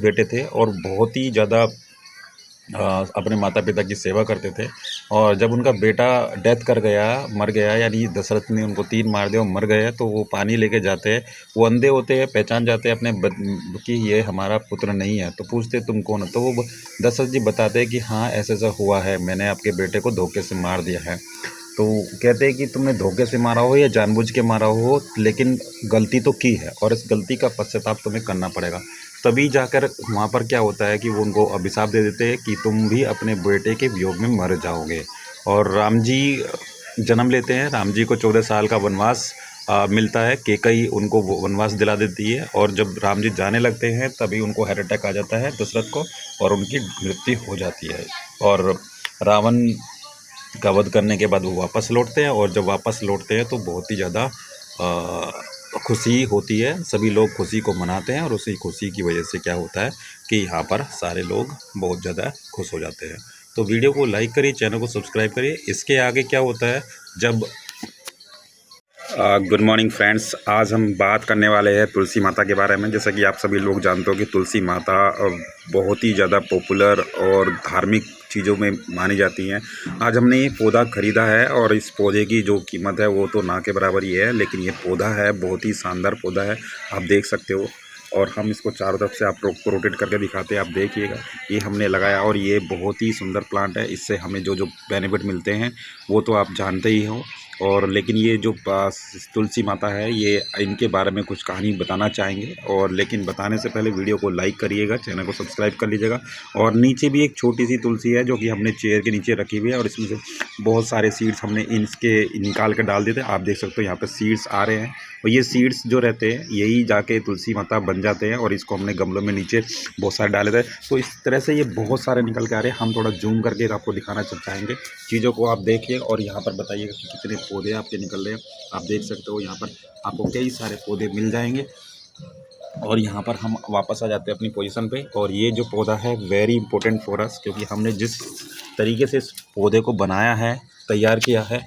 बेटे थे और बहुत ही ज़्यादा अपने माता पिता की सेवा करते थे। और जब उनका बेटा डेथ कर गया, मर गया, यानी दशरथ ने उनको तीर मार दिया और मर गए, तो वो पानी लेके जाते हैं। वो अंधे होते हैं, पहचान जाते हैं अपने कि ये हमारा पुत्र नहीं है। तो पूछते तुम कौन हो? तो वो दशरथ जी बताते हैं कि हाँ ऐसा ऐसा हुआ है, मैंने आपके बेटे को धोखे से मार दिया है। तो कहते हैं कि तुमने धोखे से मारा हो या जानबूझ के मारा हो, लेकिन गलती तो की है और इस गलती का पश्चाताप तुम्हें करना पड़ेगा। तभी जाकर वहाँ पर क्या होता है कि वो उनको अभिशाप दे देते हैं कि तुम भी अपने बेटे के वियोग में मर जाओगे। और राम जी जन्म लेते हैं। राम जी को 14 साल का वनवास मिलता है। कैकई उनको वो वनवास दिला देती है और जब राम जी जाने लगते हैं तभी उनको हार्ट अटैक आ जाता है दशरथ को, और उनकी मृत्यु हो जाती है। और रावण का वध करने के बाद वो वापस लौटते हैं, और जब वापस लौटते हैं तो बहुत ही ज़्यादा खुशी होती है। सभी लोग खुशी को मनाते हैं और उसी खुशी की वजह से क्या होता है कि यहाँ पर सारे लोग बहुत ज़्यादा खुश हो जाते हैं। तो वीडियो को लाइक करिए, चैनल को सब्सक्राइब करिए। इसके आगे क्या होता है जब गुड मॉर्निंग फ्रेंड्स, आज हम बात करने वाले हैं तुलसी माता के बारे में। जैसा कि आप सभी लोग जानते हो कि तुलसी माता बहुत ही ज़्यादा पॉपुलर और धार्मिक चीज़ों में मानी जाती हैं। आज हमने ये पौधा ख़रीदा है और इस पौधे की जो कीमत है वो तो ना के बराबर ही है, लेकिन ये पौधा है बहुत ही शानदार पौधा है, आप देख सकते हो। और हम इसको चारों तरफ से आप लोग को रोटेट करके दिखाते हैं, आप देखिएगा। ये हमने लगाया और ये बहुत ही सुंदर प्लांट है। इससे हमें जो जो बेनिफिट मिलते हैं वो तो आप जानते ही हो। और लेकिन ये जो तुलसी माता है, ये इनके बारे में कुछ कहानी बताना चाहेंगे। और लेकिन बताने से पहले वीडियो को लाइक करिएगा, चैनल को सब्सक्राइब कर लीजिएगा। और नीचे भी एक छोटी सी तुलसी है जो कि हमने चेयर के नीचे रखी हुई है, और इसमें से बहुत सारे सीड्स हमने इसके निकाल कर डाल देते हैं। आप देख सकते हो यहाँ पर सीड्स आ रहे हैं, और ये सीड्स जो रहते हैं यही जाके तुलसी माता बन जाते हैं। और इसको हमने गमलों में नीचे बहुत सारे डाले थे, तो इस तरह से ये बहुत सारे निकल के आ रहे हैं। हम थोड़ा जूम करके आपको दिखाना चाहेंगे चीज़ों को, आप देखिए और यहाँ पर बताइएगा कि कितने पौधे आपके निकल रहे हैं। आप देख सकते हो यहाँ पर आपको कई सारे पौधे मिल जाएंगे। और यहाँ पर हम वापस आ जाते हैं अपनी पोजीशन पे। और ये जो पौधा है वेरी इंपॉर्टेंट फॉर अस, क्योंकि हमने जिस तरीके से इस पौधे को बनाया है, तैयार किया है,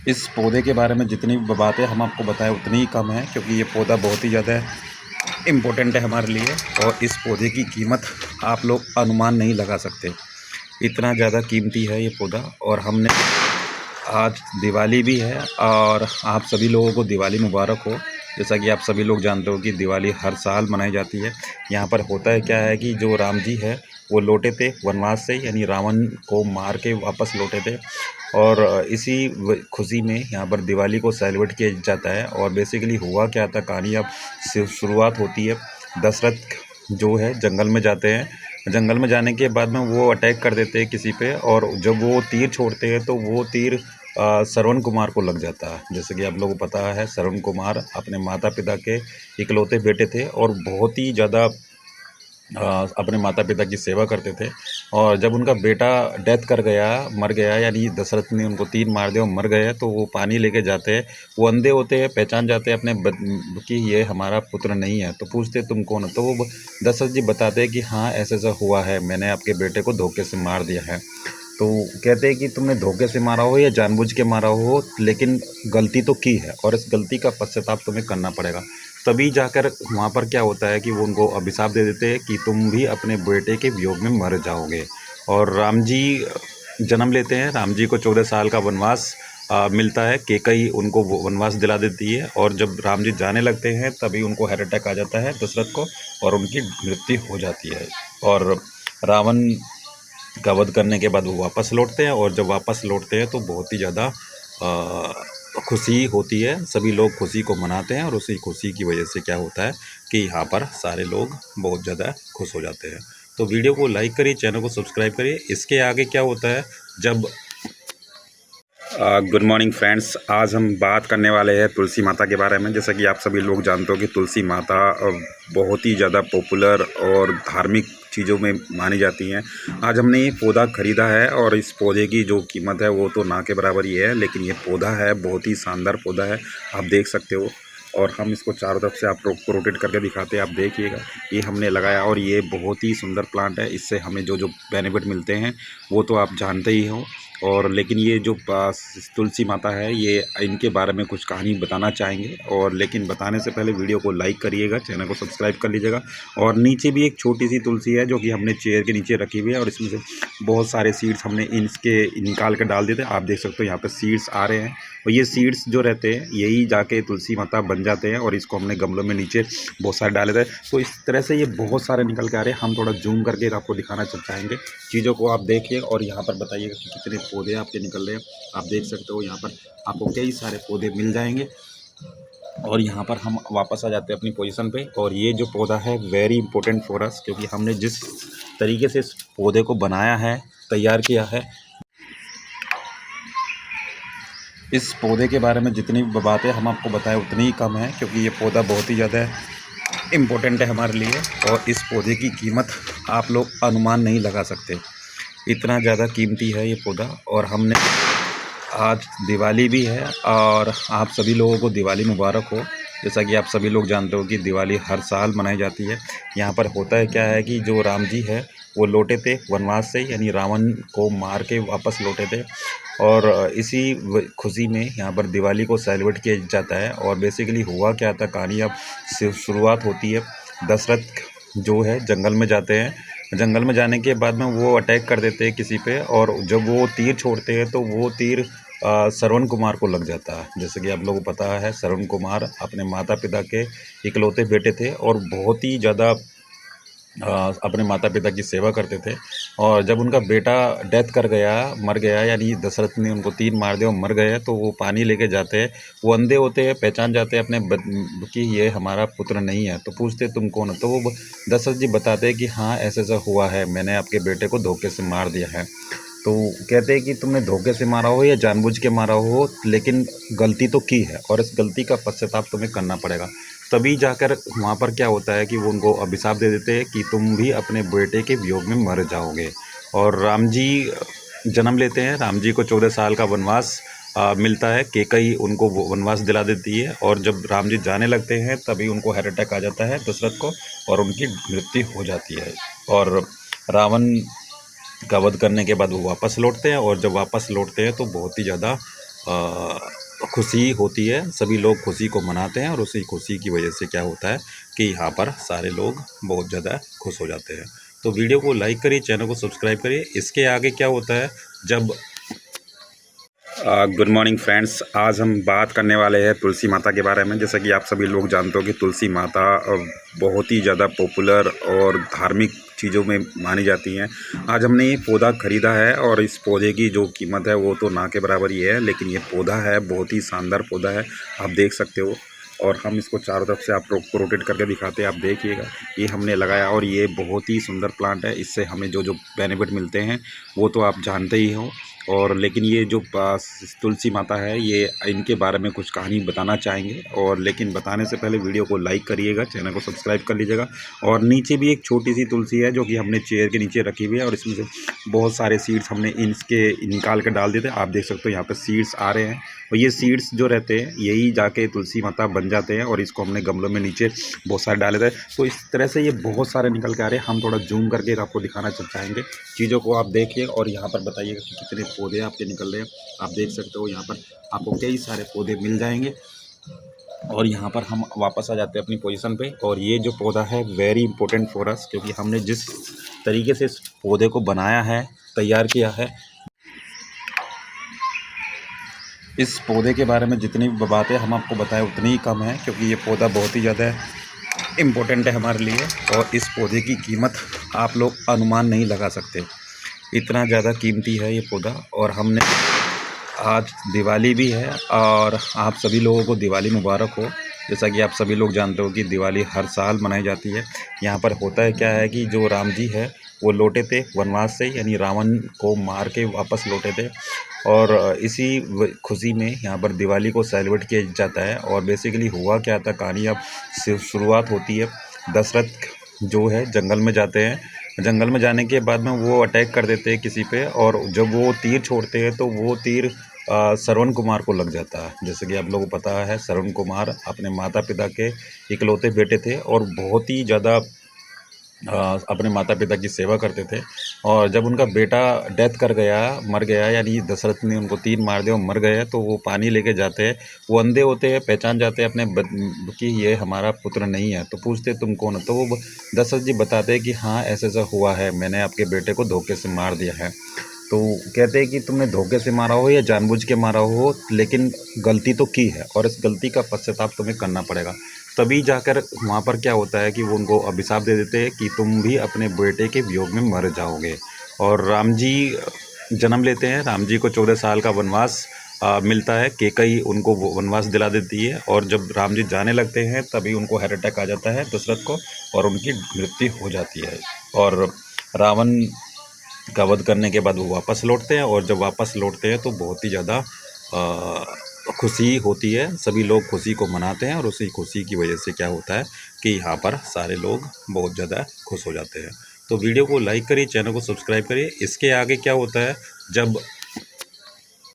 इस पौधे के बारे में जितनी भी बातें हम आपको बताएं उतनी ही कम है, क्योंकि ये पौधा बहुत ही ज़्यादा इम्पोर्टेंट है हमारे लिए। और इस पौधे की कीमत आप लोग अनुमान नहीं लगा सकते, इतना ज़्यादा कीमती है ये पौधा। और हमने आज दिवाली भी है, और आप सभी लोगों को दिवाली मुबारक हो। जैसा कि आप सभी लोग जानते हो कि दिवाली हर साल मनाई जाती है। यहाँ पर होता है क्या है कि जो राम जी है वो लौटे थे वनवास से, यानी रावण को मार के वापस लौटे थे। और इसी खुशी में यहाँ पर दिवाली को सेलिब्रेट किया जाता है। और बेसिकली हुआ क्या था, कहानी अब शुरुआत होती है। दशरथ जो है जंगल में जाते हैं। जंगल में जाने के बाद में वो अटैक कर देते हैं किसी पे, और जब वो तीर छोड़ते हैं तो वो तीर श्रवण कुमार को लग जाता है। जैसे कि आप लोगों को पता है, श्रवण कुमार अपने माता पिता के इकलौते बेटे थे और बहुत ही ज़्यादा अपने माता पिता की सेवा करते थे। और जब उनका बेटा डेथ कर गया, मर गया, यानी दशरथ ने उनको तीर मार दिया और मर गए, तो वो पानी लेके जाते हैं। वो अंधे होते हैं, पहचान जाते हैं अपने कि ये हमारा पुत्र नहीं है। तो पूछते तुम कौन हो? तो वो दशरथ जी बताते हैं कि हाँ ऐसा ऐसा हुआ है, मैंने आपके बेटे को धोखे से मार दिया है। तो कहते हैं कि तुमने धोखे से मारा हो या जानबूझ के मारा हो, लेकिन गलती तो की है और इस गलती का पश्चाताप तुम्हें करना पड़ेगा। तभी जाकर वहाँ पर क्या होता है कि वो उनको अभिशाप दे देते हैं कि तुम भी अपने बेटे के वियोग में मर जाओगे। और राम जी जन्म लेते हैं। राम जी को 14 साल का वनवास मिलता है। कैकई उनको वो वनवास दिला देती है, और जब राम जी जाने लगते हैं तभी उनको हार्ट अटैक आ जाता है दशरथ को, और उनकी मृत्यु हो जाती है। और रावण का वध करने के बाद वो वापस लौटते हैं, और जब वापस लौटते हैं तो बहुत ही ज़्यादा खुशी होती है। सभी लोग खुशी को मनाते हैं, और उसी खुशी की वजह से क्या होता है कि यहाँ पर सारे लोग बहुत ज़्यादा खुश हो जाते हैं। तो वीडियो को लाइक करिए, चैनल को सब्सक्राइब करिए। इसके आगे क्या होता है जब गुड मॉर्निंग फ्रेंड्स, आज हम बात करने वाले हैं तुलसी माता के बारे में। जैसा कि आप सभी लोग जानते हो कि तुलसी माता बहुत ही ज़्यादा पॉपुलर और धार्मिक चीज़ों में मानी जाती हैं। आज हमने ये पौधा ख़रीदा है और इस पौधे की जो कीमत है वो तो ना के बराबर ही है, लेकिन ये पौधा है बहुत ही शानदार पौधा है, आप देख सकते हो। और हम इसको चारों तरफ से आप लोग को रोटेट करके दिखाते हैं, आप देखिएगा। ये हमने लगाया और ये बहुत ही सुंदर प्लांट है। इससे हमें जो जो बेनिफिट मिलते हैं वो तो आप जानते ही हो। और लेकिन ये जो तुलसी माता है, ये इनके बारे में कुछ कहानी बताना चाहेंगे। और लेकिन बताने से पहले वीडियो को लाइक करिएगा, चैनल को सब्सक्राइब कर लीजिएगा। और नीचे भी एक छोटी सी तुलसी है जो कि हमने चेयर के नीचे रखी हुई है, और इसमें से बहुत सारे सीड्स हमने इसके निकाल कर डाल देते हैं। आप देख सकते हो यहाँ पर सीड्स आ रहे हैं, और ये सीड्स जो रहते हैं यही जाके तुलसी माता बन जाते हैं। और इसको हमने गमलों में नीचे बहुत सारे डाले थे, तो इस तरह से ये बहुत सारे निकल के आ रहे हैं। हम थोड़ा जूम करके आपको दिखाना चाहेंगे चीज़ों को। आप देखिए और यहाँ पर बताइएगा कि कितने पौधे आपके निकल रहे हैं। आप देख सकते हो यहाँ पर आपको कई सारे पौधे मिल जाएंगे। और यहाँ पर हम वापस आ जाते हैं अपनी पोजीशन पे। और ये जो पौधा है वेरी इंपॉर्टेंट फॉर अस, क्योंकि हमने जिस तरीके से इस पौधे को बनाया है, तैयार किया है, इस पौधे के बारे में जितनी भी बातें हम आपको बताएं उतनी ही कम है, क्योंकि ये पौधा बहुत ही ज़्यादा इम्पोर्टेंट है हमारे लिए। और इस पौधे की कीमत आप लोग अनुमान नहीं लगा सकते, इतना ज़्यादा कीमती है ये पौधा। और हमने आज दिवाली भी है, और आप सभी लोगों को दिवाली मुबारक हो। जैसा कि आप सभी लोग जानते हो कि दिवाली हर साल मनाई जाती है। यहाँ पर होता है क्या है कि जो राम जी है वो लौटे थे वनवास से, यानी रावण को मार के वापस लौटे थे। और इसी खुशी में यहाँ पर दिवाली को सेलिब्रेट किया जाता है। और बेसिकली हुआ क्या था, कहानी अब शुरुआत होती है। दशरथ जो है जंगल में जाते हैं, जंगल में जाने के बाद में वो अटैक कर देते हैं किसी पे, और जब वो तीर छोड़ते हैं तो वो तीर श्रवण कुमार को लग जाता है। जैसे कि आप लोगों को पता है, श्रवण कुमार अपने माता पिता के इकलौते बेटे थे, और बहुत ही ज़्यादा अपने माता पिता की सेवा करते थे। और जब उनका बेटा डेथ कर गया, मर गया, यानी दशरथ ने उनको तीर मार दिया और मर गए, तो वो पानी लेके जाते हैं। वो अंधे होते हैं, पहचान जाते हैं अपने कि ये हमारा पुत्र नहीं है। तो पूछते तुम कौन हो, तो वो दशरथ जी बताते हैं कि हाँ ऐसा ऐसा हुआ है, मैंने आपके बेटे को धोखे से मार दिया है। तो कहते हैं कि तुमने धोखे से मारा हो या जानबूझ के मारा हो, लेकिन गलती तो की है, और इस गलती का पश्चाताप तुम्हें करना पड़ेगा। तभी जाकर वहाँ पर क्या होता है कि वो उनको अभिशाप दे देते हैं कि तुम भी अपने बेटे के वियोग में मर जाओगे। और राम जी जन्म लेते हैं। राम जी को 14 साल का वनवास मिलता है। कैकई उनको वो वनवास दिला देती है, और जब राम जी जाने लगते हैं तभी उनको हार्ट अटैक आ जाता है दशरथ को, और उनकी मृत्यु हो जाती है। और रावण का वध करने के बाद वो वापस लौटते हैं, और जब वापस लौटते हैं तो बहुत ही ज़्यादा खुशी होती है। सभी लोग खुशी को मनाते हैं, और उसी खुशी की वजह से क्या होता है कि यहाँ पर सारे लोग बहुत ज़्यादा खुश हो जाते हैं। तो वीडियो को लाइक करिए, चैनल को सब्सक्राइब करिए। इसके आगे क्या होता है जब गुड मॉर्निंग फ्रेंड्स, आज हम बात करने वाले हैं तुलसी माता के बारे में। जैसा कि आप सभी लोग जानते हो कि तुलसी माता बहुत ही ज़्यादा पॉपुलर और धार्मिक चीज़ों में मानी जाती हैं। आज हमने ये पौधा ख़रीदा है, और इस पौधे की जो कीमत है वो तो ना के बराबर ही है, लेकिन ये पौधा है बहुत ही शानदार पौधा है, आप देख सकते हो। और हम इसको चारों तरफ से आपको रोटेट करके दिखाते हैं, आप देखिएगा। ये हमने लगाया, और ये बहुत ही सुंदर प्लांट है। इससे हमें जो जो बेनिफिट मिलते हैं वो तो आप जानते ही हो। और लेकिन ये जो तुलसी माता है, ये इनके बारे में कुछ कहानी बताना चाहेंगे। और लेकिन बताने से पहले वीडियो को लाइक करिएगा, चैनल को सब्सक्राइब कर लीजिएगा। और नीचे भी एक छोटी सी तुलसी है जो कि हमने चेयर के नीचे रखी हुई है, और इसमें से बहुत सारे सीड्स हमने इसके निकाल कर डाल देते हैं। आप देख सकते हो यहाँ पर सीड्स आ रहे हैं, और ये सीड्स जो रहते हैं यही जाके तुलसी माता बन जाते हैं। और इसको हमने गमलों में नीचे बहुत सारे डाले थे, तो इस तरह से ये बहुत सारे निकल के आ रहे हैं। हम थोड़ा जूम करके आपको दिखाना चाहेंगे चीज़ों को। आप देखिए और यहाँ पर बताइएगा कि कितने पौधे आपके निकल रहे हैं। आप देख सकते हो यहाँ पर आपको कई सारे पौधे मिल जाएंगे। और यहाँ पर हम वापस आ जाते हैं अपनी पोजीशन पे। और ये जो पौधा है वेरी इंपॉर्टेंट फॉर अस, क्योंकि हमने जिस तरीके से इस पौधे को बनाया है, तैयार किया है, इस पौधे के बारे में जितनी भी बातें हम आपको बताएं उतनी ही कम है, क्योंकि ये पौधा बहुत ही ज़्यादा इम्पोर्टेंट है हमारे लिए। और इस पौधे की कीमत आप लोग अनुमान नहीं लगा सकते, इतना ज़्यादा कीमती है ये पौधा। और हमने आज दिवाली भी है, और आप सभी लोगों को दिवाली मुबारक हो। जैसा कि आप सभी लोग जानते हो कि दिवाली हर साल मनाई जाती है। यहाँ पर होता है क्या है कि जो राम जी है वो लौटे थे वनवास से, यानी रावण को मार के वापस लौटे थे। और इसी खुशी में यहाँ पर दिवाली को सेलिब्रेट किया जाता है। और बेसिकली हुआ क्या था, कहानी अब शुरुआत होती है। दशरथ जो है जंगल में जाते हैं, जंगल में जाने के बाद में वो अटैक कर देते हैं किसी पे, और जब वो तीर छोड़ते हैं तो वो तीर श्रवण कुमार को लग जाता है। जैसे कि आप लोगों को पता है, श्रवण कुमार अपने माता पिता के इकलौते बेटे थे, और बहुत ही ज़्यादा अपने माता पिता की सेवा करते थे। और जब उनका बेटा डेथ कर गया, मर गया, यानी दशरथ ने उनको तीर मार दिया और मर गए, तो वो पानी लेके जाते हैं। वो अंधे होते हैं, पहचान जाते हैं अपने कि ये हमारा पुत्र नहीं है। तो पूछते तुम कौन हो? तो वो दशरथ जी बताते हैं कि हाँ ऐसा ऐसा हुआ है, मैंने आपके बेटे को धोखे से मार दिया है। तो कहते हैं कि तुमने धोखे से मारा हो या जानबूझ के मारा हो, लेकिन गलती तो की है और इस गलती का पश्चाताप तुम्हें करना पड़ेगा। तभी जाकर वहाँ पर क्या होता है कि वो उनको अभिशाप दे देते हैं कि तुम भी अपने बेटे के वियोग में मर जाओगे। और राम जी जन्म लेते हैं। राम जी को 14 साल का वनवास मिलता है। कैकई उनको वो वनवास दिला देती है और जब राम जी जाने लगते हैं तभी उनको हार्ट अटैक आ जाता है दशरथ को, और उनकी मृत्यु हो जाती है। और रावण का वध करने के बाद वो वापस लौटते हैं, और जब वापस लौटते हैं तो बहुत ही ज़्यादा खुशी होती है। सभी लोग खुशी को मनाते हैं और उसी खुशी की वजह से क्या होता है कि यहाँ पर सारे लोग बहुत ज़्यादा खुश हो जाते हैं। तो वीडियो को लाइक करिए, चैनल को सब्सक्राइब करिए। इसके आगे क्या होता है, जब